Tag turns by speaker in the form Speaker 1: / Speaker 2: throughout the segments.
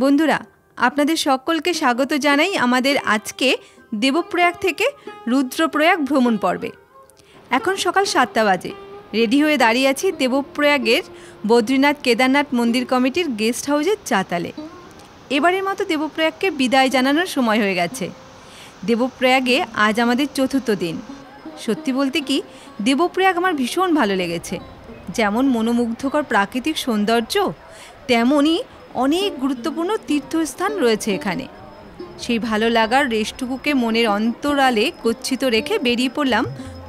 Speaker 1: বন্ধুরা, আপনাদের সকলকে স্বাগত জানাই আমাদের আজকে দেবপ্রয়াগ থেকে রুদ্রপ্রয়াগ ভ্রমণ পর্বে। এখন সকাল 7টা বাজে। রেডি হয়ে দাঁড়িয়ে আছি দেবপ্রয়াগের বদ্রীনাথ কেদারনাথ মন্দির কমিটির গেস্ট হাউসের চাতালে। এবারের মতো দেবপ্রয়াগকে বিদায় জানানোর সময় হয়ে গেছে। দেবপ্রয়াগে আজ আমাদের 4র্থ দিন। সত্যি বলতে কি, দেবপ্রয়াগ আমার ভীষণ ভালো লেগেছে। যেমন মনোমুগ্ধকর প্রাকৃতিক সৌন্দর্য, তেমনই অনেক গুরুত্বপূর্ণ তীর্থস্থান রয়েছে এখানে। সেই ভালো লাগার রেশটুকুকে মনের অন্তরালে গচ্ছিত রেখে বেরিয়ে পড়লাম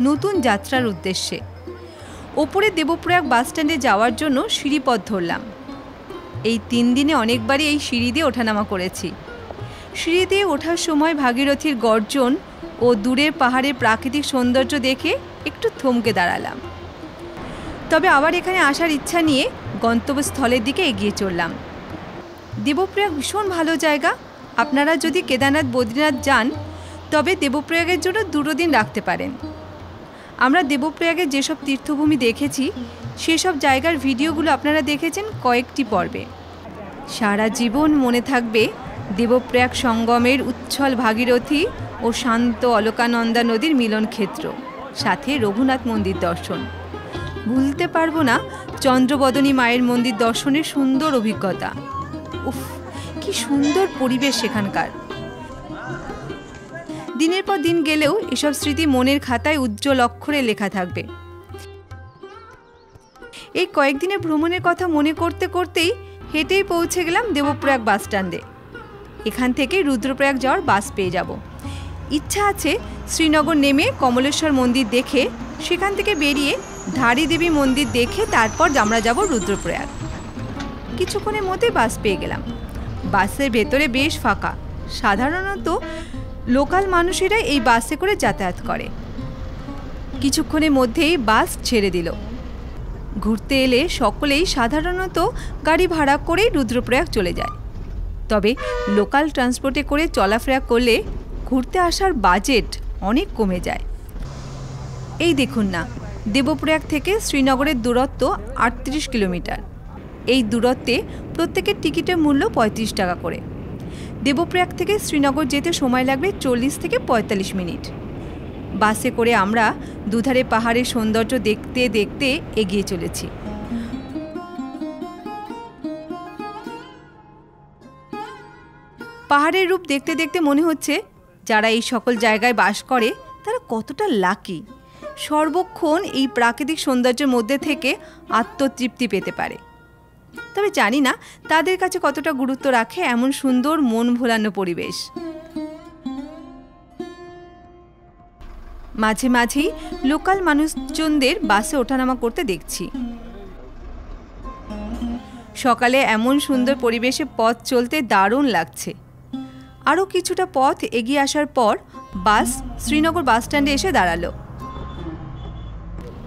Speaker 1: নতুন যাত্রার উদ্দেশ্যে। ওপরে দেবপ্রয়াগ বাসস্ট্যান্ডে যাওয়ার জন্য সিঁড়িপথ ধরলাম। এই 3 দিনে অনেকবারই এই সিঁড়ি দিয়ে ওঠানামা করেছি। সিঁড়ি দিয়ে ওঠার সময় ভাগীরথীর গর্জন ও দূরের পাহাড়ের প্রাকৃতিক সৌন্দর্য দেখে একটু থমকে দাঁড়ালাম। তবে আবার এখানে আসার ইচ্ছা নিয়ে গন্তব্যস্থলের দিকে এগিয়ে চললাম। দেবপ্রয়াগ ভীষণ ভালো জায়গা। আপনারা যদি কেদারনাথ বদ্রীনাথ যান তবে দেবপ্রয়াগের জন্য 2 দিন রাখতে পারেন। আমরা দেবপ্রয়াগের যেসব তীর্থভূমি দেখেছি সেসব জায়গার ভিডিওগুলো আপনারা দেখেছেন কয়েকটি পর্বে। সারা জীবন মনে থাকবে দেবপ্রয়াগ সঙ্গমের উচ্ছল ভাগীরথী ও শান্ত অলকানন্দা নদীর মিলন ক্ষেত্র, সাথে রঘুনাথ মন্দির দর্শন। ভুলতে পারবো না চন্দ্রবদনী মায়ের মন্দির দর্শনের সুন্দর অভিজ্ঞতা। উফ, কি সুন্দর পরিবেশ সেখানকার। দিনের পর দিন গেলেও এসব স্মৃতি মনের খাতায় উজ্জ্বল অক্ষরে লেখা থাকবে। এই কয়েকদিনের ভ্রমণের কথা মনে করতে করতেই হেঁটেই পৌঁছে গেলাম দেবপ্রয়াগ বাসস্ট্যান্ডে। এখান থেকে রুদ্রপ্রয়াগ যাওয়ার বাস পেয়ে যাব। ইচ্ছা আছে শ্রীনগর নেমে কমলেশ্বর মন্দির দেখে সেখান থেকে বেরিয়ে ধারী দেবী মন্দির দেখে তারপর আমরা যাব রুদ্রপ্রয়াগ। কিছুক্ষণের মধ্যে বাস পেয়ে গেলাম। বাসের ভেতরে বেশ ফাঁকা। সাধারণত লোকাল মানুষেরাই এই বাসে করে যাতায়াত করে। কিছুক্ষণের মধ্যেই বাস ছেড়ে দিল। ঘুরতে এলে সকলেই সাধারণত গাড়ি ভাড়া করেই রুদ্রপ্রয়াগ চলে যায়। তবে লোকাল ট্রান্সপোর্টে করে চলাফেরা করলে ঘুরতে আসার বাজেট অনেক কমে যায়। এই দেখুন না, দেবপ্রয়াগ থেকে শ্রীনগরের দূরত্ব 38 কিলোমিটার। এই দূরত্বে প্রত্যেকের টিকিটের মূল্য 35 টাকা করে। দেবপ্রয়াগ থেকে শ্রীনগর যেতে সময় লাগবে 40 থেকে 45 মিনিট। বাসে করে আমরা দুধারে পাহাড়ের সৌন্দর্য দেখতে দেখতে এগিয়ে চলেছি। পাহাড়ের রূপ দেখতে দেখতে মনে হচ্ছে যারা এই সকল জায়গায় বাস করে তারা কতটা লাকি। সর্বক্ষণ এই প্রাকৃতিক সৌন্দর্যের মধ্যে থেকে আত্মতৃপ্তি পেতে পারে। তবে জানি না তাদের কাছে কতটা গুরুত্ব রাখে এমন সুন্দর মন ভোলানো পরিবেশ। মাঝে মাঝেই লোকাল মানুষজনদের বাসে ওঠানামা করতে দেখছি। সকালে এমন সুন্দর পরিবেশে পথ চলতে দারুণ লাগছে। আরও কিছুটা পথ এগিয়ে আসার পর বাস শ্রীনগর বাসস্ট্যান্ডে এসে দাঁড়ালো।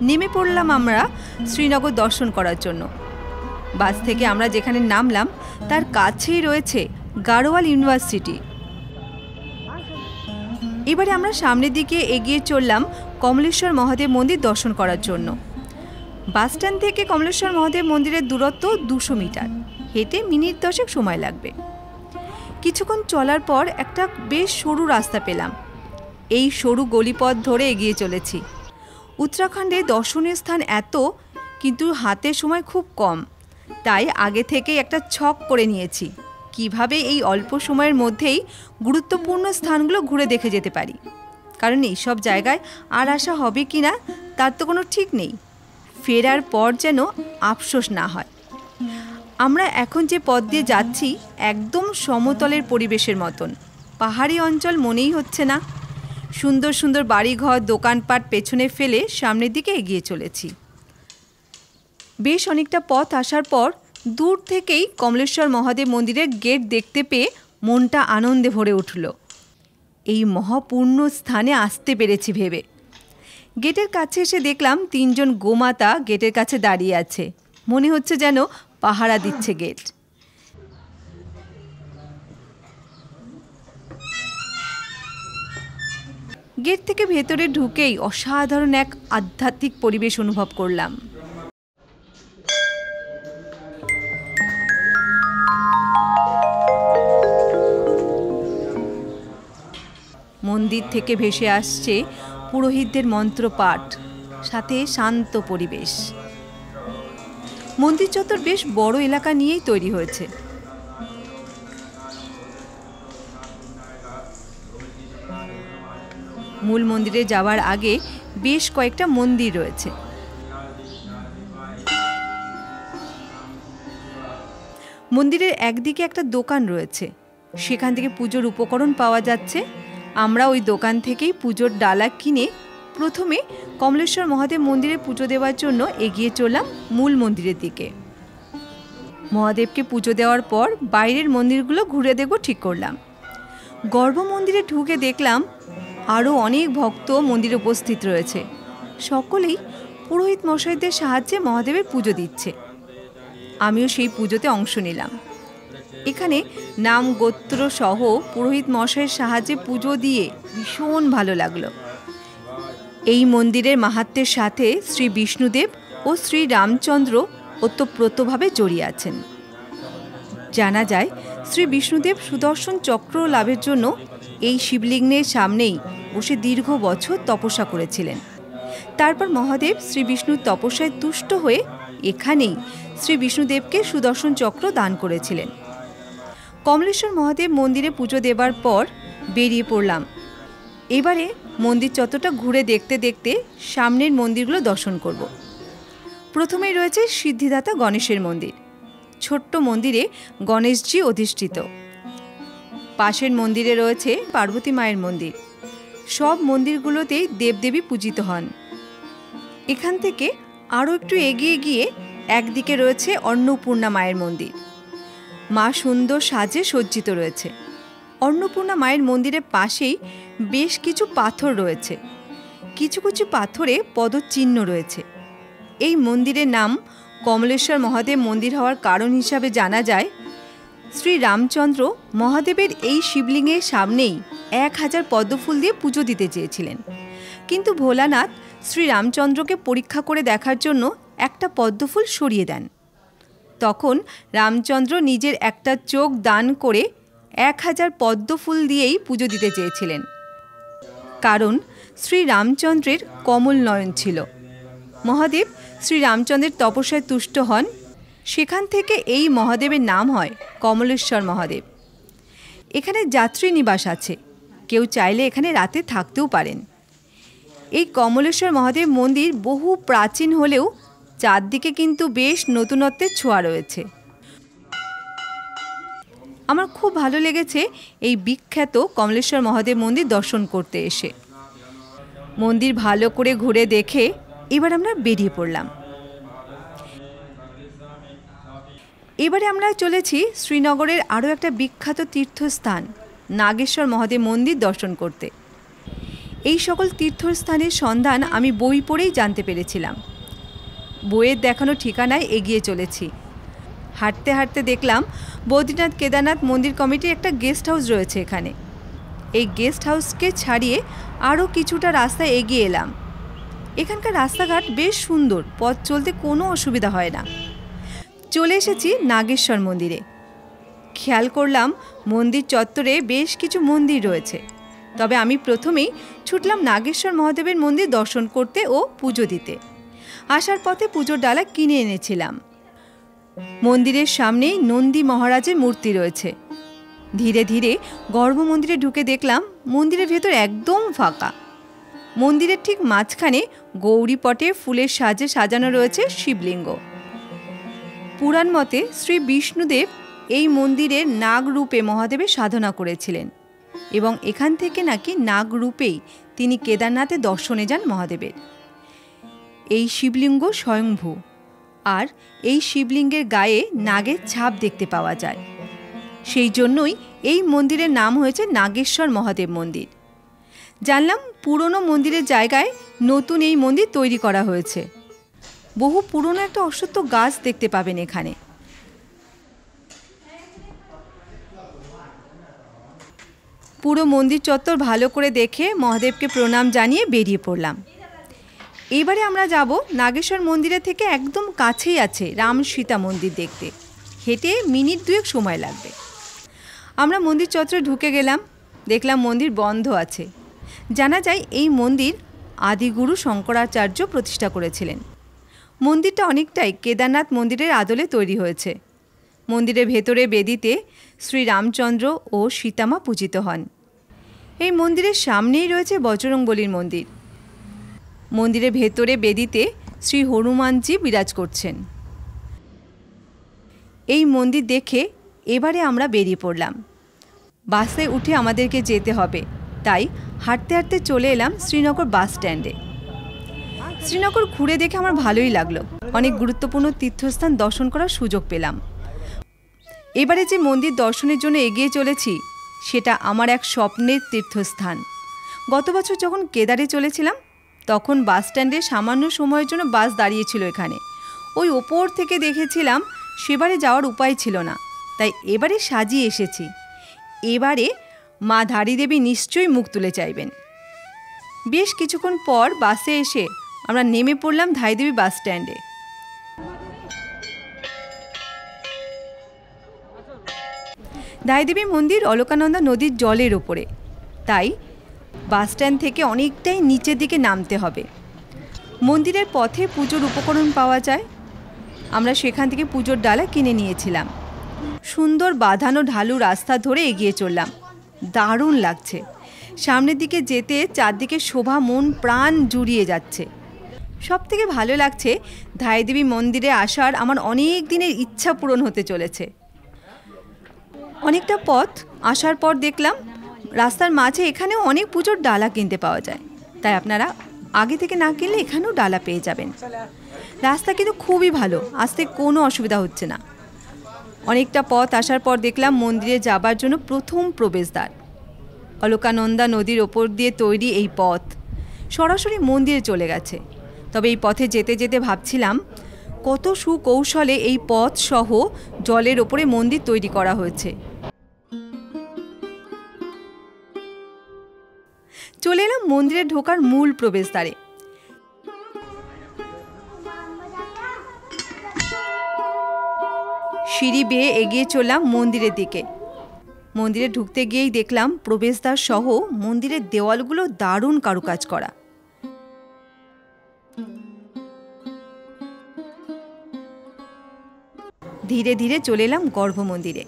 Speaker 1: নেমে পড়লাম আমরা শ্রীনগর দর্শন করার জন্য। বাস থেকে আমরা যেখানে নামলাম তার কাছেই রয়েছে গাড়োয়াল ইউনিভার্সিটি। এবারে আমরা সামনের দিকে এগিয়ে চললাম কমলেশ্বর মহাদেব মন্দির দর্শন করার জন্য। বাসস্ট্যান্ড থেকে কমলেশ্বর মহাদেব মন্দিরের দূরত্ব 200 মিটার। হেঁটে মিনিট 10 সময় লাগবে। কিছুক্ষণ চলার পর একটা বেশ সরু রাস্তা পেলাম। এই সরু গলিপথ ধরে এগিয়ে চলেছি। উত্তরাখণ্ডে দর্শনীয় স্থান এত, কিন্তু হাতে সময় খুব কম। তাই আগে থেকেই একটা ছক করে নিয়েছি কিভাবে এই অল্প সময়ের মধ্যেই গুরুত্বপূর্ণ স্থানগুলো ঘুরে দেখে যেতে পারি। কারণ এইসব জায়গায় আর আসা হবে কি না তার তো কোনো ঠিক নেই। ফেরার পর যেন আফসোস না হয়। আমরা এখন যে পথ দিয়ে যাচ্ছি একদম সমতলের পরিবেশের মতন। পাহাড়ি অঞ্চল মনেই হচ্ছে না। সুন্দর সুন্দর বাড়িঘর, দোকানপাট পেছনে ফেলে সামনের দিকে এগিয়ে চলেছি। বেশ অনেকটা পথ আসার পর দূর থেকেই কমলেশ্বর মহাদেব মন্দিরের গেট দেখতে পেয়ে মনটা আনন্দে ভরে উঠল। এই মহাপূর্ণ স্থানে আসতে পেরেছি ভেবে। গেটের কাছে এসে দেখলাম 3 জন গোমাতা গেটের কাছে দাঁড়িয়ে আছে। মনে হচ্ছে যেন পাহারা দিচ্ছে গেট। গেট থেকে ভেতরে ঢুকেই অসাধারণ এক আধ্যাত্মিক পরিবেশ অনুভব করলাম। মন্দির থেকে ভেসে আসছে পুরোহিতদের মন্ত্রপাঠ, সাথে শান্ত পরিবেশ। মন্দির চত্বর বেশ বড় এলাকা নিয়েই তৈরি হয়েছে। মূল মন্দিরে যাওয়ার আগে বেশ কয়েকটা মন্দির রয়েছে। মন্দিরের একদিকে একটা দোকান রয়েছে, সেখান থেকে পুজোর উপকরণ পাওয়া যাচ্ছে। আমরা ওই দোকান থেকেই পুজোর ডালা কিনে প্রথমে কমলেশ্বর মহাদেব মন্দিরে পুজো দেওয়ার জন্য এগিয়ে চললাম মূল মন্দিরের দিকে। মহাদেবকে পুজো দেওয়ার পর বাইরের মন্দিরগুলো ঘুরে দেখব ঠিক করলাম। গর্ভ মন্দিরে ঢুকে দেখলাম আরও অনেক ভক্ত মন্দিরে উপস্থিত রয়েছে। সকলেই পুরোহিত মশাইদের সাহায্যে মহাদেবের পুজো দিচ্ছে। আমিও সেই পুজোতে অংশ নিলাম। এখানে নাম গোত্র সহ পুরোহিত মশাইয়ের সাহায্যে পুজো দিয়ে ভীষণ ভালো লাগলো। এই মন্দিরের মাহাত্ম্যের সাথে শ্রী বিষ্ণুদেব ও শ্রী রামচন্দ্র ওতপ্রোতভাবে জড়িয়ে আছেন। জানা যায় শ্রী বিষ্ণুদেব সুদর্শন চক্র লাভের জন্য এই শিবলিঙ্গের সামনেই বসে দীর্ঘ বছর তপস্যা করেছিলেন। তারপর মহাদেব শ্রী বিষ্ণুর তপস্যায় তুষ্ট হয়ে এখানেই শ্রী বিষ্ণুদেবকে সুদর্শন চক্র দান করেছিলেন। কমলেশ্বর মহাদেব মন্দিরে পুজো দেবার পর বেরিয়ে পড়লাম। এবারে মন্দির চত্বরটা ঘুরে দেখতে দেখতে সামনের মন্দিরগুলো দর্শন করব। প্রথমেই রয়েছে সিদ্ধিদাতা গণেশের মন্দির। ছোট্ট মন্দিরে গণেশজি অধিষ্ঠিত। পাশের মন্দিরে রয়েছে পার্বতী মায়ের মন্দির। সব মন্দিরগুলোতেই দেবদেবী পূজিত হন। এখান থেকে আরও একটু এগিয়ে গিয়ে একদিকে রয়েছে অন্নপূর্ণা মায়ের মন্দির। মা সুন্দর সাজে সজ্জিত রয়েছে। অন্নপূর্ণা মায়ের মন্দিরের পাশেই বেশ কিছু পাথর রয়েছে। কিছু কিছু পাথরে পদচিহ্ন রয়েছে। এই মন্দিরের নাম কমলেশ্বর মহাদেব মন্দির হওয়ার কারণ হিসাবে জানা যায়, শ্রী রামচন্দ্র মহাদেবের এই শিবলিঙ্গের সামনেই 1000 পদ্মফুল দিয়ে পুজো দিতে চেয়েছিলেন। কিন্তু ভোলানাথ শ্রী রামচন্দ্রকে পরীক্ষা করে দেখার জন্য একটা পদ্মফুল সরিয়ে দেন। তখন রামচন্দ্র নিজের একটা চোখ দান করে 1000 পদ্মফুল দিয়েই পুজো দিতে চেয়েছিলেন, কারণ শ্রী রামচন্দ্রের কমল নয়ন ছিল। মহাদেব শ্রী রামচন্দ্রের তপস্যায় তুষ্ট হন। সেখান থেকে এই মহাদেবের নাম হয় কমলেশ্বর মহাদেব। এখানে যাত্রী নিবাস আছে, কেউ চাইলে এখানে রাতে থাকতেও পারেন। এই কমলেশ্বর মহাদেব মন্দির বহু প্রাচীন হলেও চারদিকে কিন্তু বেশ নতুনত্বের ছোঁয়া রয়েছে। আমার খুব ভালো লেগেছে এই বিখ্যাত কমলেশ্বর মহাদেব মন্দির দর্শন করতে এসে। মন্দির ভালো করে ঘুরে দেখে এবার আমরা বেরিয়ে পড়লাম। এবারে আমরা চলেছি শ্রীনগরের আরও একটা বিখ্যাত তীর্থস্থান নাগেশ্বর মহাদেব মন্দির দর্শন করতে। এই সকল তীর্থস্থানের সন্ধান আমি বই পড়েই জানতে পেরেছিলাম। বইয়ের দেখানো ঠিকানায় এগিয়ে চলেছি। হাঁটতে হাঁটতে দেখলাম বদ্রীনাথ কেদারনাথ মন্দির কমিটির একটা গেস্ট হাউস রয়েছে এখানে। এই গেস্ট হাউসকে ছাড়িয়ে আরও কিছুটা রাস্তায় এগিয়ে এলাম। এখানকার রাস্তাঘাট বেশ সুন্দর, পথ চলতে কোনো অসুবিধা হয় না। চলে এসেছি নাগেশ্বর মন্দিরে। খেয়াল করলাম মন্দির চত্বরে বেশ কিছু মন্দির রয়েছে, তবে আমি প্রথমেই ছুটলাম নাগেশ্বর মহাদেবের মন্দির দর্শন করতে ও পুজো দিতে। আসার পথে পুজোর ডালা কিনে এনেছিলাম। মন্দিরের সামনেই নন্দী মহারাজের মূর্তি রয়েছে। ধীরে ধীরে গর্ভ মন্দিরে ঢুকে দেখলাম মন্দিরের ভেতর একদম ফাঁকা। মন্দিরের ঠিক মাঝখানে গৌরী পটে ফুলের সাজে সাজানো রয়েছে শিবলিঙ্গ। পুরাণ মতে শ্রী বিষ্ণুদেব এই মন্দিরের নাগ রূপে মহাদেবের সাধনা করেছিলেন এবং এখান থেকে নাকি নাগ রূপেই তিনি কেদারনাথে দর্শনে যান মহাদেবের। এই শিবলিঙ্গ স্বয়ংভূ, আর এই শিবলিঙ্গের গায়ে নাগের ছাপ দেখতে পাওয়া যায়। সেই জন্যই এই মন্দিরের নাম হয়েছে নাগেশ্বর মহাদেব মন্দির। জানলাম পুরনো মন্দিরের জায়গায় নতুন এই মন্দির তৈরি করা হয়েছে। বহু পুরনো একটা অশ্বত্থ গাছ দেখতে পাবেন এখানে। পুরো মন্দির চত্বর ভালো করে দেখে মহাদেবকে প্রণাম জানিয়ে বেরিয়ে পড়লাম। এবারে আমরা যাব নাগেশ্বর মন্দিরের থেকে একদম কাছেই আছে রাম সীতা মন্দির দেখতে। হেঁটে মিনিট 2 সময় লাগবে। আমরা মন্দির চত্বরে ঢুকে গেলাম। দেখলাম মন্দির বন্ধ আছে, জানা যায় এই মন্দির আদিগুরু শঙ্করাচার্য প্রতিষ্ঠা করেছিলেন। মন্দিরটা অনেকটাই কেদারনাথ মন্দিরের আদলে তৈরি হয়েছে। মন্দিরের ভেতরে বেদিতে শ্রী রামচন্দ্র ও সীতামা পূজিত হন। এই মন্দিরের সামনেই রয়েছে বজরংবলীর মন্দির। মন্দিরের ভেতরে বেদিতে শ্রী হনুমানজি বিরাজ করছেন। এই মন্দির দেখে এবারে আমরা বেরিয়ে পড়লাম। বাসে উঠে আমাদেরকে যেতে হবে, তাই হাঁটতে হাঁটতে চলে এলাম শ্রীনগর বাস স্ট্যান্ডে। শ্রীনগর ঘুরে দেখে আমার ভালোই লাগলো। অনেক গুরুত্বপূর্ণ তীর্থস্থান দর্শন করার সুযোগ পেলাম। এবারে যে মন্দির দর্শনের জন্য এগিয়ে চলেছি সেটা আমার এক স্বপ্নের তীর্থস্থান। গত বছর যখন কেদারে চলেছিলাম তখন বাস স্ট্যান্ডে সামান্য সময়ের জন্য বাস দাঁড়িয়েছিল এখানে। ওই ওপর থেকে দেখেছিলাম, সেবারে যাওয়ার উপায় ছিল না, তাই এবারে সাজিয়ে এসেছি। এবারে মা ধারী দেবী নিশ্চয়ই মুখ তুলে চাইবেন। বেশ কিছুক্ষণ পর বাসে এসে আমরা নেমে পড়লাম ধারীদেবী বাস স্ট্যান্ডে। ধারীদেবী মন্দির অলকানন্দা নদীর জলের ওপরে, তাই বাস স্ট্যান্ড থেকে অনেকটাই নিচের দিকে নামতে হবে। মন্দিরের পথে পুজোর উপকরণ পাওয়া যায়। আমরা সেখান থেকে পুজোর ডালা কিনে নিয়েছিলাম। সুন্দর বাঁধানো ঢালু রাস্তা ধরে এগিয়ে চললাম। দারুণ লাগছে। সামনের দিকে যেতে চারদিকে শোভা মন প্রাণ জুড়িয়ে যাচ্ছে। সব থেকে ভালো লাগছে ধারীদেবী মন্দিরে আসার আমার অনেক দিনের ইচ্ছা পূরণ হতে চলেছে। অনেকটা পথ আসার পর দেখলাম রাস্তার মাঝে এখানেও অনেক পুজোর ডালা কিনতে পাওয়া যায়, তাই আপনারা আগে থেকে না কিনলে এখানেও ডালা পেয়ে যাবেন। রাস্তা কিন্তু খুবই ভালো, আসতে কোনো অসুবিধা হচ্ছে না। অনেকটা পথ আসার পর দেখলাম মন্দিরে যাবার জন্য প্রথম প্রবেশদ্বার। অলকানন্দা নদীর ওপর দিয়ে তৈরি এই পথ সরাসরি মন্দিরে চলে গেছে। তবে এই পথে যেতে যেতে ভাবছিলাম কত সুকৌশলে এই পথ সহ জলের ওপরে মন্দির তৈরি করা হয়েছে। চলে এলাম মন্দিরে ঢোকার মূল প্রবেশদ্বারে। সিঁড়ি বেয়ে এগিয়ে চললাম মন্দিরের দিকে। মন্দিরে ঢুকতে গিয়েই দেখলাম প্রবেশদ্বার সহ মন্দিরের দেওয়ালগুলো দারুণ কারুকাজ করা। ধীরে ধীরে চলে এলাম গর্ভমন্দিরে।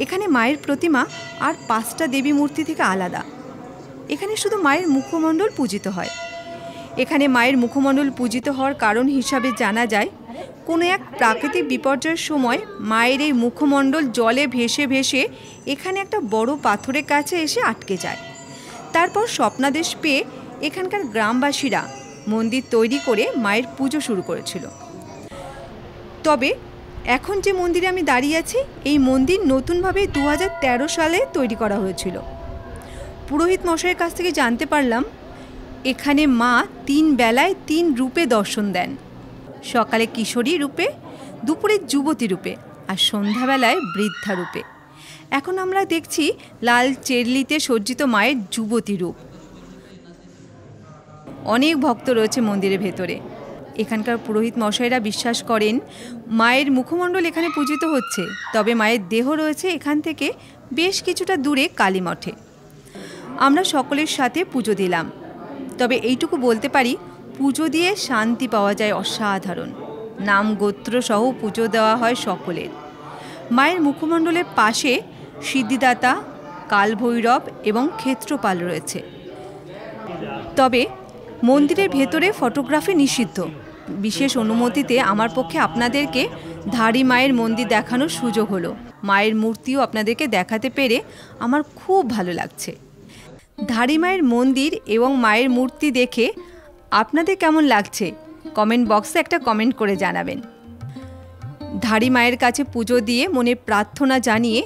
Speaker 1: এখানে মায়ের প্রতিমা আর 5টা দেবী মূর্তি থেকে আলাদা। এখানে শুধু মায়ের মুখমণ্ডল পূজিত হয়। এখানে মায়ের মুখমণ্ডল পূজিত হওয়ার কারণ হিসাবে জানা যায়, কোনো এক প্রাকৃতিক বিপর্যয়ের সময় মায়ের এই মুখমণ্ডল জলে ভেসে ভেসে এখানে একটা বড় পাথরের কাছে এসে আটকে যায়। তারপর স্বপ্নাদেশ পেয়ে এখানকার গ্রামবাসীরা মন্দির তৈরি করে মায়ের পুজো শুরু করেছিল। তবে এখন যে মন্দিরে আমি দাঁড়িয়ে আছি, এই মন্দির নতুনভাবে 2013 সালে তৈরি করা হয়েছিল। পুরোহিত মশাইয়ের কাছ থেকে জানতে পারলাম এখানে মা 3 বেলায় 3 রূপে দর্শন দেন। সকালে কিশোরী রূপে, দুপুরে যুবতী রূপে আর সন্ধ্যাবেলায় বৃদ্ধা রূপে। এখন আমরা দেখছি লাল চেরলিতে সজ্জিত মায়ের যুবতী রূপ। অনেক ভক্ত রয়েছে মন্দিরের ভেতরে। এখানকার পুরোহিত মশাইরা বিশ্বাস করেন মায়ের মুখমণ্ডল এখানে পূজিত হচ্ছে, তবে মায়ের দেহ রয়েছে এখান থেকে বেশ কিছুটা দূরে কালীমঠে। আমরা সকলের সাথে পুজো দিলাম। তবে এইটুকু বলতে পারি, পুজো দিয়ে শান্তি পাওয়া যায় অসাধারণ। নাম গোত্র সহ পুজো দেওয়া হয় সকলের। মায়ের মুখমণ্ডলের পাশে সিদ্ধিদাতা, কালভৈরব এবং ক্ষেত্রপাল রয়েছে। তবে মন্দিরের ভেতরে ফটোগ্রাফি নিষিদ্ধ। বিশেষ অনুমতিতে আমার পক্ষে আপনাদেরকে ধারী মায়ের মন্দির দেখানোর সুযোগ হলো। মায়ের মূর্তিও আপনাদেরকে দেখাতে পেরে আমার খুব ভালো লাগছে। ধারী মায়ের মন্দির এবং মায়ের মূর্তি দেখে আপনাদের কেমন লাগছে কমেন্ট বক্সে একটা কমেন্ট করে জানাবেন। ধারী মায়ের কাছে পুজো দিয়ে মনে প্রার্থনা জানিয়ে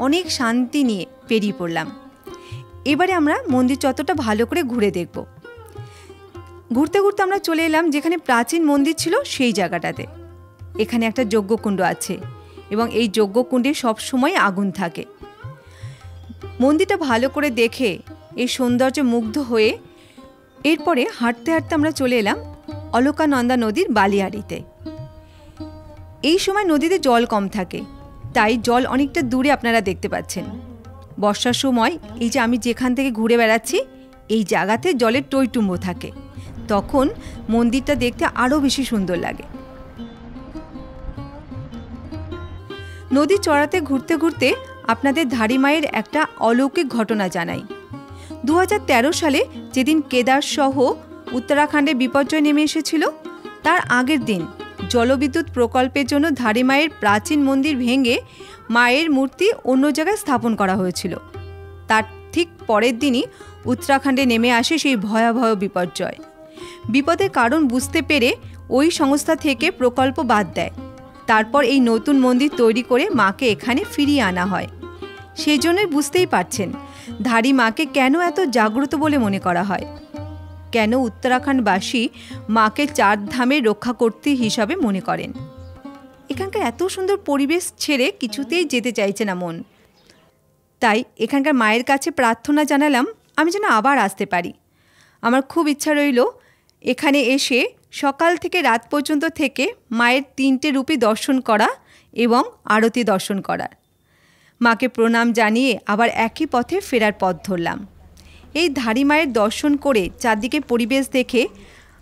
Speaker 1: অনেক শান্তি নিয়ে বেরিয়ে পড়লাম। এবারে আমরা মন্দির চত্বরটা ভালো করে ঘুরে দেখব। ঘুরতে ঘুরতে আমরা চলে এলাম যেখানে প্রাচীন মন্দির ছিল সেই জায়গাটাতে। এখানে একটা যজ্ঞকুণ্ড আছে এবং এই যজ্ঞকুণ্ডে সবসময় আগুন থাকে। মন্দিরটা ভালো করে দেখে এই সৌন্দর্যে মুগ্ধ হয়ে এরপরে হাঁটতে হাঁটতে আমরা চলে এলাম অলকানন্দা নদীর বালিয়াড়িতে। এই সময় নদীতে জল কম থাকে, তাই জল অনেকটা দূরে আপনারা দেখতে পাচ্ছেন। বর্ষার সময় এই যে আমি যেখান থেকে ঘুরে বেড়াচ্ছি, এই জায়গাতে জলের টইটুম্ব থাকে, তখন মন্দিরটা দেখতে আরও বেশি সুন্দর লাগে। নদী চড়াতে ঘুরতে ঘুরতে আপনাদের ধাড়িমায়ের একটা অলৌকিক ঘটনা জানাই। 2013 সালে যেদিন কেদার সহ উত্তরাখণ্ডে বিপর্যয় নেমে এসেছিল, তার আগের দিন জলবিদ্যুৎ প্রকল্পের জন্য ধাড়িমায়ের প্রাচীন মন্দির ভেঙে মায়ের মূর্তি অন্য জায়গায় স্থাপন করা হয়েছিল। তার ঠিক পরের দিনই উত্তরাখণ্ডে নেমে আসে সেই ভয়াবহ বিপর্যয়। বিপদের কারণ বুঝতে পেরে ওই সংস্থা থেকে প্রকল্প বাদ দেয়। তারপর এই নতুন মন্দির তৈরি করে মাকে এখানে ফিরিয়ে আনা হয়। সেই জন্যই বুঝতেই পারছেন ধাড়ি মাকে কেন এত জাগ্রত বলে মনে করা হয়, কেন উত্তরাখণ্ডবাসী মাকে 4 ধামের রক্ষাকর্ত্রী হিসাবে মনে করেন। এখানকার এত সুন্দর পরিবেশ ছেড়ে কিছুতেই যেতে চাইছে না মন। তাই এখানকার মায়ের কাছে প্রার্থনা জানালাম আমি যেন আবার আসতে পারি। আমার খুব ইচ্ছা রইল এখানে এসে সকাল থেকে রাত পর্যন্ত থেকে মায়ের 3টে রূপই দর্শন করা এবং আরতি দর্শন করার। মাকে প্রণাম জানিয়ে আবার একই পথে ফেরার পথ ধরলাম। এই ধাড়ি মায়ের দর্শন করে চারদিকে পরিবেশ দেখে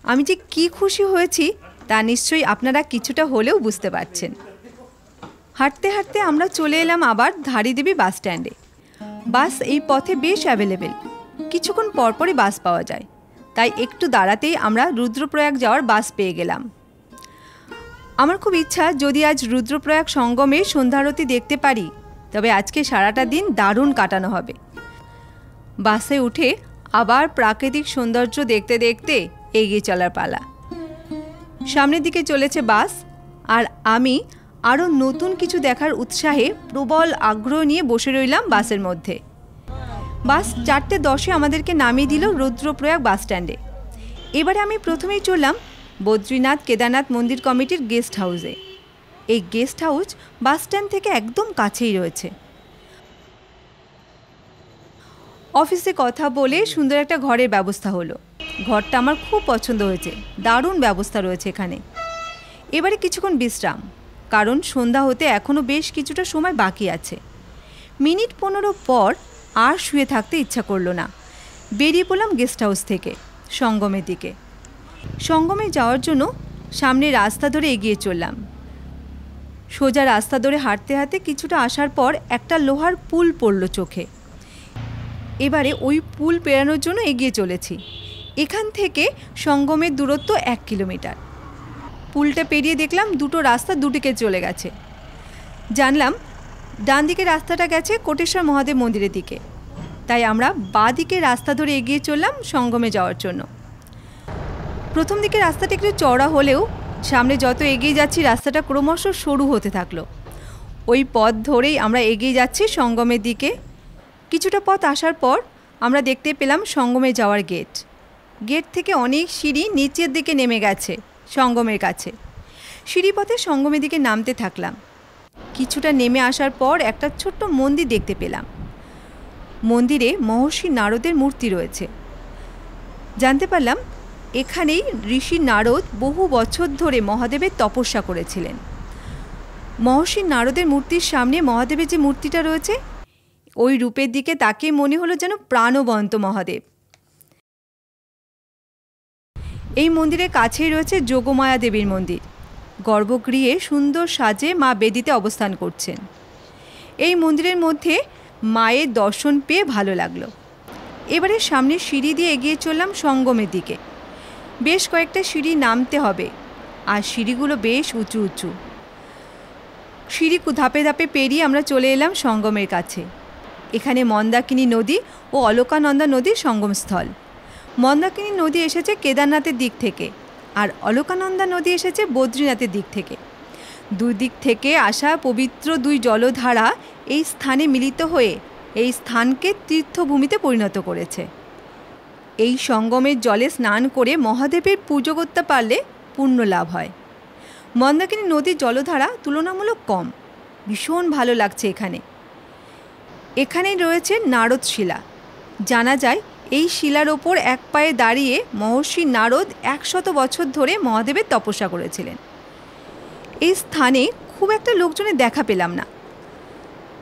Speaker 1: আমি যে কী খুশি হয়েছি তা নিশ্চয়ই আপনারা কিছুটা হলেও বুঝতে পারছেন। হাঁটতে হাঁটতে আমরা চলে এলাম আবার ধাড়িদেবী বাস স্ট্যান্ডে। বাস এই পথে বেশ অ্যাভেলেবেল, কিছুক্ষণ পরপরই বাস পাওয়া যায়। তাই একটু দাঁড়াতেই আমরা রুদ্রপ্রয়াগ যাওয়ার বাস পেয়ে গেলাম। আমার খুব ইচ্ছা যদি আজ রুদ্রপ্রয়াগ সঙ্গমে সন্ধ্যারতি দেখতে পারি, তবে আজকে সারাটা দিন দারুণ কাটানো হবে। বাসে উঠে আবার প্রাকৃতিক সৌন্দর্য দেখতে দেখতে এগিয়ে চলার পালা। সামনের দিকে চলেছে বাস, আর আমি আরও নতুন কিছু দেখার উৎসাহে প্রবল আগ্রহ নিয়ে বসে রইলাম বাসের মধ্যে। বাস 4:10 আমাদেরকে নামিয়ে দিল রুদ্রপ্রয়াগ বাস স্ট্যান্ডে। এবারে আমি প্রথমেই চললাম বদ্রীনাথ কেদারনাথ মন্দির কমিটির গেস্ট হাউসে। এই গেস্ট হাউস বাস স্ট্যান্ড থেকে একদম কাছেই রয়েছে। অফিসে কথা বলে সুন্দর একটা ঘরের ব্যবস্থা হলো। ঘরটা আমার খুব পছন্দ হয়েছে, দারুণ ব্যবস্থা রয়েছে এখানে। এবারে কিছুক্ষণ বিশ্রাম, কারণ সন্ধ্যা হতে এখনও বেশ কিছুটা সময় বাকি আছে। মিনিট 15 পর আর শুয়ে থাকতে ইচ্ছা করলো না। বেরিয়ে পড়লাম গেস্ট হাউস থেকে সঙ্গমের দিকে। সঙ্গমে যাওয়ার জন্য সামনে রাস্তা ধরে এগিয়ে চললাম। সোজা রাস্তা ধরে হাঁটতে হাঁটতে কিছুটা আসার পর একটা লোহার পুল পড়ল চোখে। এবারে ওই পুল পেরানোর জন্য এগিয়ে চলেছি। এখান থেকে সঙ্গমের দূরত্ব 1 কিলোমিটার। পুলটা পেরিয়ে দেখলাম দুটো রাস্তা দুদিকে চলে গেছে। জানলাম ডান দিকে রাস্তাটা গেছে কোটেশ্বর মহাদেব মন্দিরের দিকে। তাই আমরা বাঁ দিকে রাস্তা ধরে এগিয়ে চললাম সঙ্গমে যাওয়ার জন্য। প্রথম দিকে রাস্তাটা একটু চওড়া হলেও সামনে যত এগিয়ে যাচ্ছি রাস্তাটা ক্রমশ সরু হতে থাকলো। ওই পথ ধরেই আমরা এগিয়ে যাচ্ছি সঙ্গমের দিকে। কিছুটা পথ আসার পর আমরা দেখতে পেলাম সঙ্গমে যাওয়ার গেট। গেট থেকে অনেক সিঁড়ি নিচের দিকে নেমে গেছে সঙ্গমের কাছে। সিঁড়িপথে সঙ্গমের দিকে নামতে থাকলাম। কিছুটা নেমে আসার পর একটা ছোট্ট মন্দির দেখতে পেলাম। মন্দিরে মহর্ষি নারদের মূর্তি রয়েছে। জানতে পারলাম এখানেই ঋষি নারদ বহু বছর ধরে মহাদেবের তপস্যা করেছিলেন। মহর্ষি নারদের মূর্তির সামনে মহাদেবের যে মূর্তিটা রয়েছে, ওই রূপের দিকে তাকে মনে হলো যেন প্রাণবন্ত মহাদেব। এই মন্দিরের কাছেই রয়েছে যোগমায়া দেবীর মন্দির। গর্ভগৃহে সুন্দর সাজে মা বেদিতে অবস্থান করছেন। এই মন্দিরের মধ্যে মায়ের দর্শন পেয়ে ভালো লাগলো। এবারে সামনে সিঁড়ি দিয়ে এগিয়ে চললাম সঙ্গমের দিকে। বেশ কয়েকটা সিঁড়ি নামতে হবে, আর সিঁড়িগুলো বেশ উঁচু উঁচু। সিঁড়ি ধাপে ধাপে পেরিয়ে আমরা চলে এলাম সঙ্গমের কাছে। এখানে মন্দাকিনী নদী ও অলকানন্দা নদীর সঙ্গমস্থল। মন্দাকিনী নদী এসেছে কেদারনাথের দিক থেকে, আর অলকানন্দা নদী এসেছে বদ্রীনাথের দিক থেকে। দুই দিক থেকে আসা পবিত্র দুই জলধারা এই স্থানে মিলিত হয়ে এই স্থানকে তীর্থভূমিতে পরিণত করেছে। এই সঙ্গমের জলে স্নান করে মহাদেবের পুজো করতে পারলে পুণ্য লাভ হয়। মন্দাকিনী নদীর জলধারা তুলনামূলক কম, ভীষণ ভালো লাগছে এখানে। এখানেই রয়েছে নারদ শিলা। জানা যায় এই শিলার ওপর এক পায়ে দাঁড়িয়ে মহর্ষি নারদ 100 বছর ধরে মহাদেবের তপস্যা করেছিলেন। এই স্থানে খুব একটা লোকজনের দেখা পেলাম না,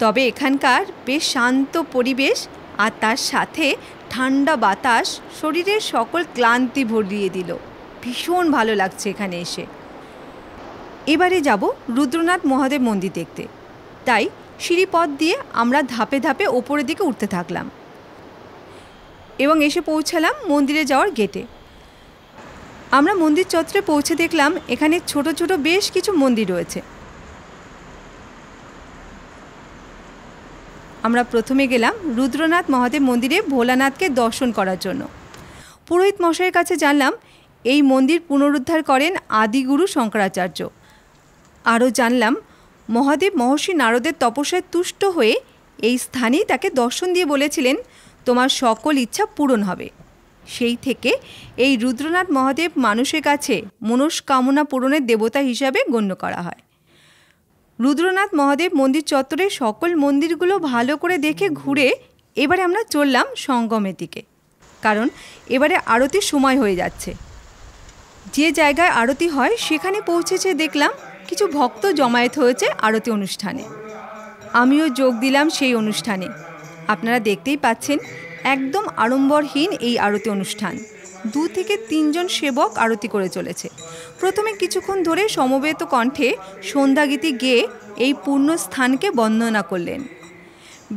Speaker 1: তবে এখানকার বেশ শান্ত পরিবেশ আর তার সাথে ঠান্ডা বাতাস শরীরের সকল ক্লান্তি ভরিয়ে দিল। ভীষণ ভালো লাগছে এখানে এসে। এবারে যাব রুদ্রনাথ মহাদেব মন্দির দেখতে। তাই সিঁড়িপথ দিয়ে আমরা ধাপে ধাপে ওপরের দিকে উঠতে থাকলাম এবং এসে পৌঁছালাম মন্দিরে যাওয়ার গেটে। আমরা মন্দির চত্বরে পৌঁছে দেখলাম এখানে ছোট ছোট বেশ কিছু মন্দির রয়েছে। আমরা প্রথমে গেলাম রুদ্রনাথ মহাদেব মন্দিরে ভোলানাথকে দর্শন করার জন্য। পুরোহিত মশাইয়ের কাছে জানলাম এই মন্দির পুনরুদ্ধার করেন আদিগুরু শঙ্করাচার্য। আরও জানলাম মহাদেব মহর্ষি নারদের তপস্যায় তুষ্ট হয়ে এই স্থানেই তাকে দর্শন দিয়ে বলেছিলেন তোমার সকল ইচ্ছা পূরণ হবে। সেই থেকে এই রুদ্রনাথ মহাদেব মানুষের কাছে মনস্কামনা পূরণের দেবতা হিসাবে গণ্য করা হয়। রুদ্রনাথ মহাদেব মন্দির চত্বরে সকল মন্দিরগুলো ভালো করে দেখে ঘুরে এবারে আমরা চললাম সঙ্গমের দিকে, কারণ এবারে আরতির সময় হয়ে যাচ্ছে। যে জায়গায় আরতি হয় সেখানে পৌঁছেছে দেখলাম কিছু ভক্ত জমায়েত হয়েছে আরতি অনুষ্ঠানে। আমিও যোগ দিলাম সেই অনুষ্ঠানে। আপনারা দেখতেই পাচ্ছেন একদম আড়ম্বরহীন এই আরতি অনুষ্ঠান। 2 থেকে 3 জন সেবক আরতি করে চলেছে। প্রথমে কিছুক্ষণ ধরে সমবেত কণ্ঠে সন্ধ্যাগীতি গেয়ে এই পূর্ণ স্থানকে বন্দনা করলেন।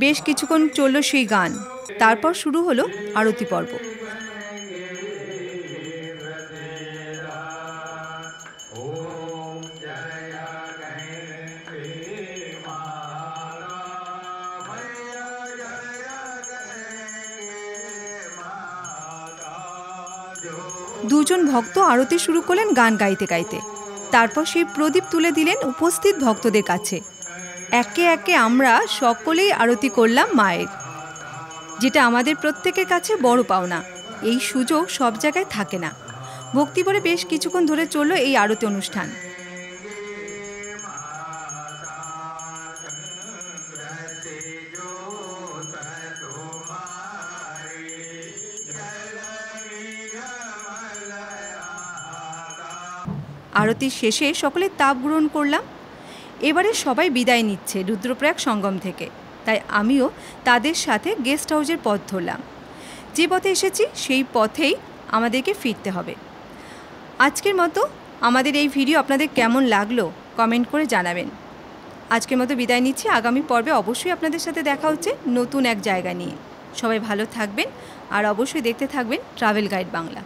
Speaker 1: বেশ কিছুক্ষণ চলল সেই গান। তারপর শুরু হলো আরতি পর্ব। দুজন ভক্ত আরতি শুরু করলেন গান গাইতে গাইতে। তারপর সেই প্রদীপ তুলে দিলেন উপস্থিত ভক্তদের কাছে। একে একে আমরা সকলেই আরতি করলাম মায়ের, যেটা আমাদের প্রত্যেকের কাছে বড় পাওনা। এই সুযোগ সব জায়গায় থাকে না। ভক্তিভরে বেশ কিছুক্ষণ ধরে চলল এই আরতি অনুষ্ঠান। আরতির শেষে সকলে তাপ গ্রহণ করলাম। এবারে সবাই বিদায় নিচ্ছে রুদ্রপ্রয়াগ সঙ্গম থেকে, তাই আমিও তাদের সাথে গেস্ট হাউসের পথ ধরলাম। যে পথে এসেছি সেই পথেই আমাদেরকে ফিরতে হবে। আজকের মতো আমাদের এই ভিডিও আপনাদের কেমন লাগলো কমেন্ট করে জানাবেন। আজকের মতো বিদায় নিচ্ছি। আগামী পর্বে অবশ্যই আপনাদের সাথে দেখা হচ্ছে নতুন এক জায়গা নিয়ে। সবাই ভালো থাকবেন আর অবশ্যই দেখতে থাকবেন ট্রাভেল গাইড বাংলা।